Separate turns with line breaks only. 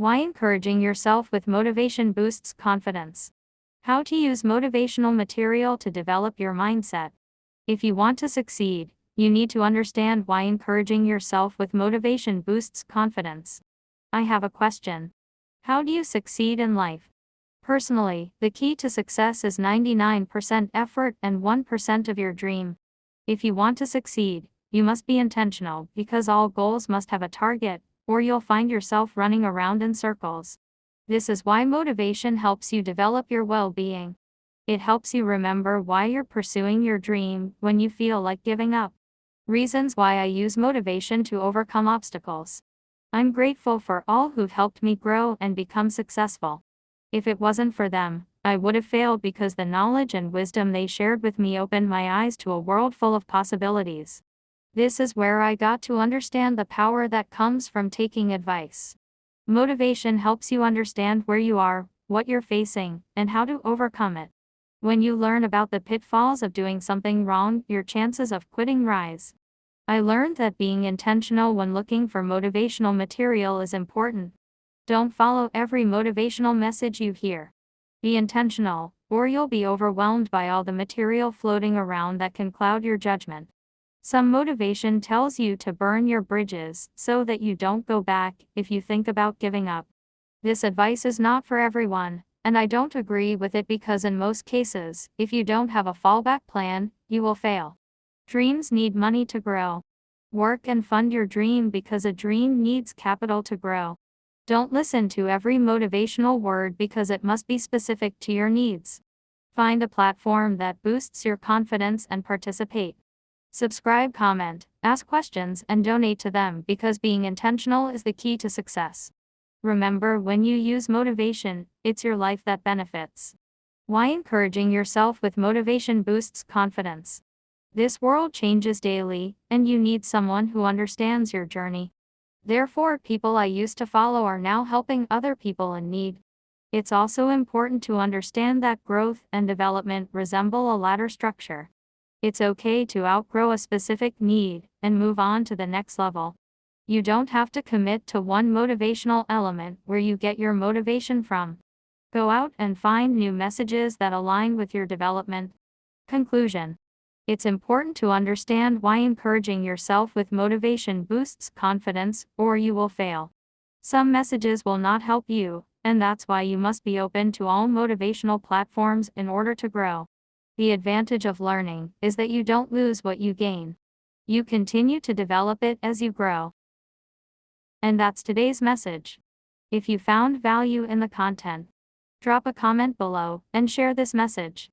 Why encouraging yourself with motivation boosts confidence. How to use motivational material to develop your mindset. If you want to succeed, you need to understand why encouraging yourself with motivation boosts confidence. I have a question. How do you succeed in life? Personally, the key to success is 99% effort and 1% of your dream. If you want to succeed, you must be intentional because all goals must have a target, or you'll find yourself running around in circles. This is why motivation helps you develop your well-being. It helps you remember why you're pursuing your dream when you feel like giving up. Reasons why I use motivation to overcome obstacles. I'm grateful for all who've helped me grow and become successful. If it wasn't for them, I would have failed because the knowledge and wisdom they shared with me opened my eyes to a world full of possibilities. This is where I got to understand the power that comes from taking advice. Motivation helps you understand where you are, what you're facing, and how to overcome it. When you learn about the pitfalls of doing something wrong, your chances of quitting rise. I learned that being intentional when looking for motivational material is important. Don't follow every motivational message you hear. Be intentional, or you'll be overwhelmed by all the material floating around that can cloud your judgment. Some motivation tells you to burn your bridges so that you don't go back if you think about giving up. This advice is not for everyone, and I don't agree with it because in most cases, if you don't have a fallback plan, you will fail. Dreams need money to grow. Work and fund your dream because a dream needs capital to grow. Don't listen to every motivational word because it must be specific to your needs. Find a platform that boosts your confidence and participate. Subscribe, comment, ask questions, and donate to them because being intentional is the key to success. Remember, when you use motivation, it's your life that benefits. Why encouraging yourself with motivation boosts confidence. This world changes daily, and you need someone who understands your journey. Therefore, people I used to follow are now helping other people in need. It's also important to understand that growth and development resemble a ladder structure. It's okay to outgrow a specific need and move on to the next level. You don't have to commit to one motivational element where you get your motivation from. Go out and find new messages that align with your development. Conclusion. It's important to understand why encouraging yourself with motivation boosts confidence, or you will fail. Some messages will not help you, and that's why you must be open to all motivational platforms in order to grow. The advantage of learning is that you don't lose what you gain. You continue to develop it as you grow. And that's today's message. If you found value in the content, drop a comment below and share this message.